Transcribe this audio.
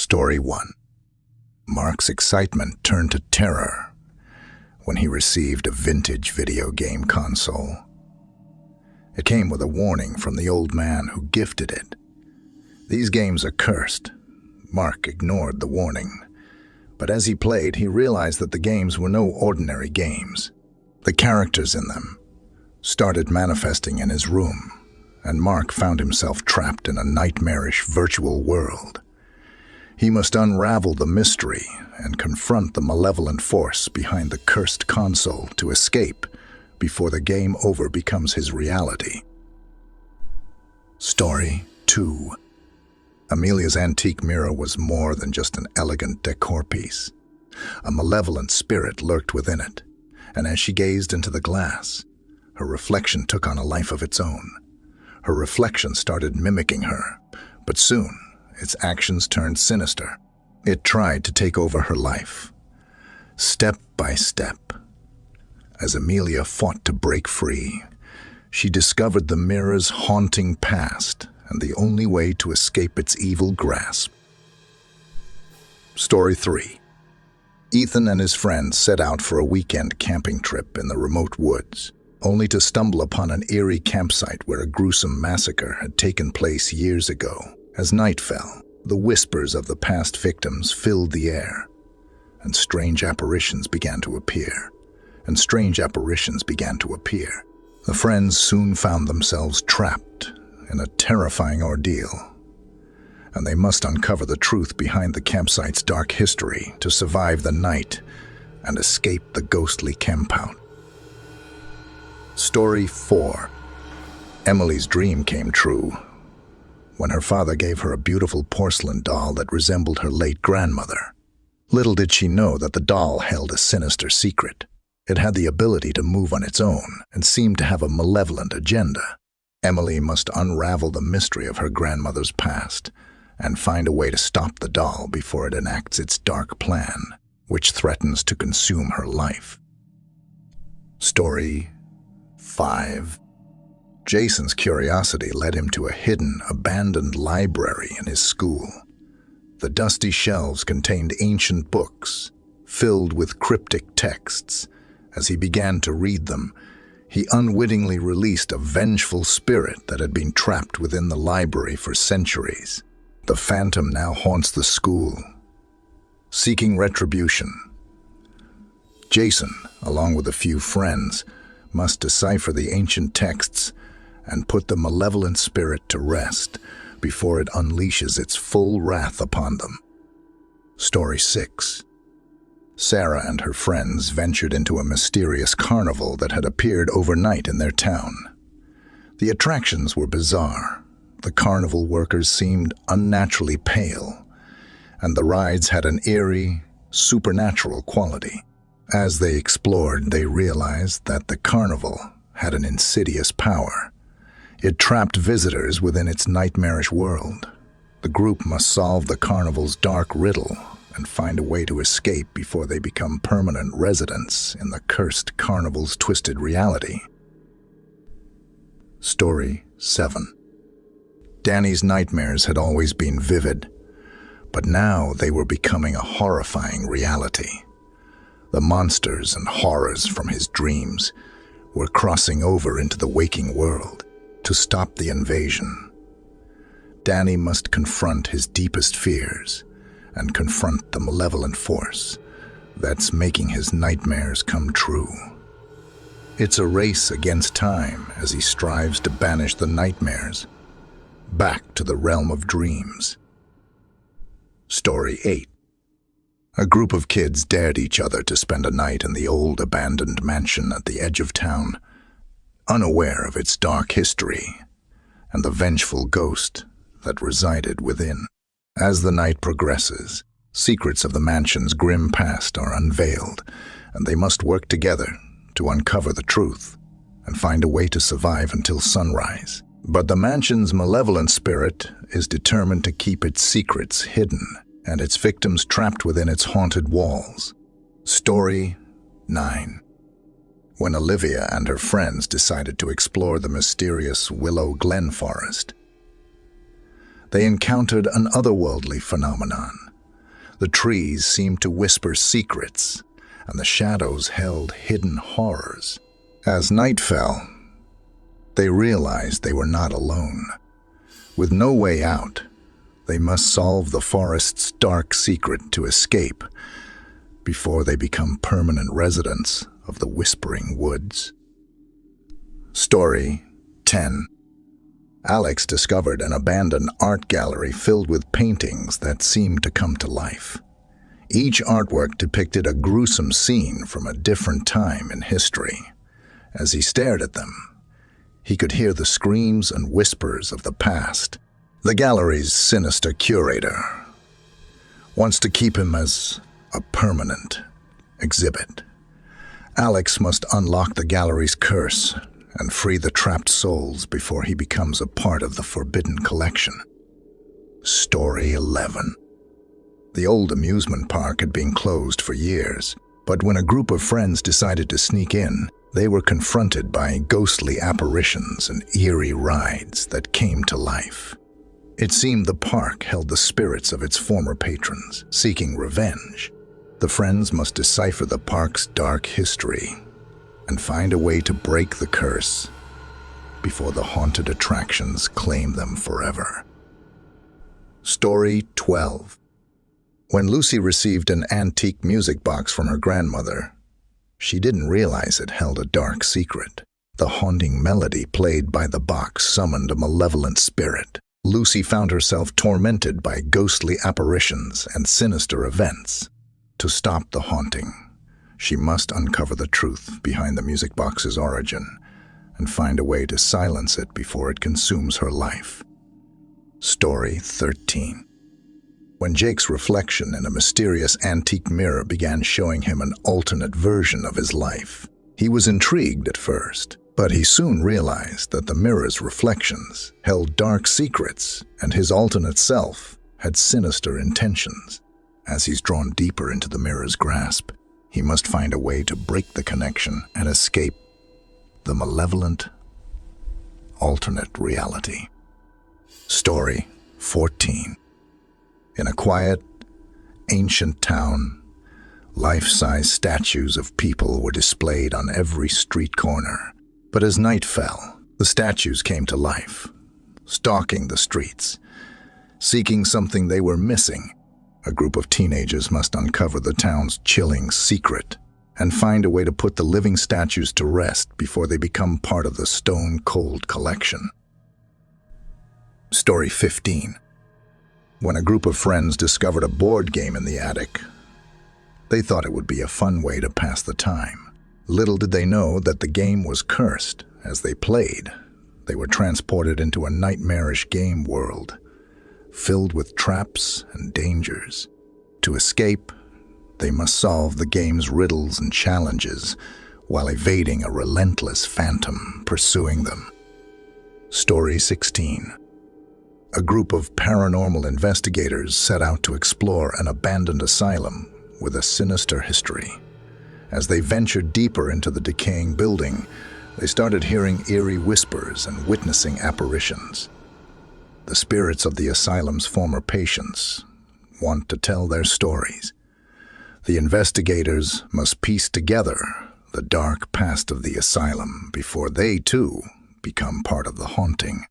Story 1. Mark's excitement turned to terror when he received a vintage video game console. It came with a warning from the old man who gifted it. These games are cursed. Mark ignored the warning, but as he played, he realized that the games were no ordinary games. The characters in them started manifesting in his room, and Mark found himself trapped in a nightmarish virtual world. He must unravel the mystery and confront the malevolent force behind the cursed console to escape before the game over becomes his reality. Story 2. Amelia's antique mirror was more than just an elegant decor piece. A malevolent spirit lurked within it, and as she gazed into the glass, her reflection took on a life of its own. Her reflection started mimicking her, but soon its actions turned sinister. It tried to take over her life, step by step. As Amelia fought to break free, she discovered the mirror's haunting past and the only way to escape its evil grasp. Story 3. Ethan and his friends set out for a weekend camping trip in the remote woods, only to stumble upon an eerie campsite where a gruesome massacre had taken place years ago. As night fell, the whispers of the past victims filled the air, and strange apparitions began to appear. The friends soon found themselves trapped in a terrifying ordeal, and they must uncover the truth behind the campsite's dark history to survive the night and escape the ghostly campout. Story 4. Emily's dream came true when her father gave her a beautiful porcelain doll that resembled her late grandmother. Little did she know that the doll held a sinister secret. It had the ability to move on its own and seemed to have a malevolent agenda. Emily must unravel the mystery of her grandmother's past and find a way to stop the doll before it enacts its dark plan, which threatens to consume her life. Story 5. Jason's curiosity led him to a hidden, abandoned library in his school. The dusty shelves contained ancient books, filled with cryptic texts. As he began to read them, he unwittingly released a vengeful spirit that had been trapped within the library for centuries. The phantom now haunts the school, seeking retribution. Jason, along with a few friends, must decipher the ancient texts and put the malevolent spirit to rest before it unleashes its full wrath upon them. Story 6. Sarah and her friends ventured into a mysterious carnival that had appeared overnight in their town. The attractions were bizarre. The carnival workers seemed unnaturally pale, and the rides had an eerie, supernatural quality. As they explored, they realized that the carnival had an insidious power. It trapped visitors within its nightmarish world. The group must solve the carnival's dark riddle and find a way to escape before they become permanent residents in the cursed carnival's twisted reality. Story 7. Danny's nightmares had always been vivid, but now they were becoming a horrifying reality. The monsters and horrors from his dreams were crossing over into the waking world. To stop the invasion, Danny must confront his deepest fears and confront the malevolent force that's making his nightmares come true. It's a race against time as he strives to banish the nightmares back to the realm of dreams. Story 8. A group of kids dared each other to spend a night in the old abandoned mansion at the edge of town, unaware of its dark history and the vengeful ghost that resided within. As the night progresses, secrets of the mansion's grim past are unveiled, and they must work together to uncover the truth and find a way to survive until sunrise. But the mansion's malevolent spirit is determined to keep its secrets hidden and its victims trapped within its haunted walls. Story 9. When Olivia and her friends decided to explore the mysterious Willow Glen forest, they encountered an otherworldly phenomenon. The trees seemed to whisper secrets, and the shadows held hidden horrors. As night fell, they realized they were not alone. With no way out, they must solve the forest's dark secret to escape before they become permanent residents of the Whispering Woods. Story 10. Alex discovered an abandoned art gallery filled with paintings that seemed to come to life. Each artwork depicted a gruesome scene from a different time in history. As he stared at them, he could hear the screams and whispers of the past. The gallery's sinister curator wants to keep him as a permanent exhibit. Alex must unlock the gallery's curse and free the trapped souls before he becomes a part of the forbidden collection. Story 11. The old amusement park had been closed for years, but when a group of friends decided to sneak in, they were confronted by ghostly apparitions and eerie rides that came to life. It seemed the park held the spirits of its former patrons, seeking revenge. The friends must decipher the park's dark history and find a way to break the curse before the haunted attractions claim them forever. Story 12. When Lucy received an antique music box from her grandmother, she didn't realize it held a dark secret. The haunting melody played by the box summoned a malevolent spirit. Lucy found herself tormented by ghostly apparitions and sinister events. To stop the haunting, she must uncover the truth behind the music box's origin and find a way to silence it before it consumes her life. Story 13. When Jake's reflection in a mysterious antique mirror began showing him an alternate version of his life, he was intrigued at first, but he soon realized that the mirror's reflections held dark secrets and his alternate self had sinister intentions. As he's drawn deeper into the mirror's grasp, he must find a way to break the connection and escape the malevolent, alternate reality. Story 14. In a quiet, ancient town, life-size statues of people were displayed on every street corner. But as night fell, the statues came to life, stalking the streets, seeking something they were missing. A group of teenagers must uncover the town's chilling secret and find a way to put the living statues to rest before they become part of the stone-cold collection. Story 15. When a group of friends discovered a board game in the attic, they thought it would be a fun way to pass the time. Little did they know that the game was cursed. As they played, they were transported into a nightmarish game world, filled with traps and dangers. To escape, they must solve the game's riddles and challenges while evading a relentless phantom pursuing them. Story 16. A group of paranormal investigators set out to explore an abandoned asylum with a sinister history. As they ventured deeper into the decaying building, they started hearing eerie whispers and witnessing apparitions. The spirits of the asylum's former patients want to tell their stories. The investigators must piece together the dark past of the asylum before they, too, become part of the haunting.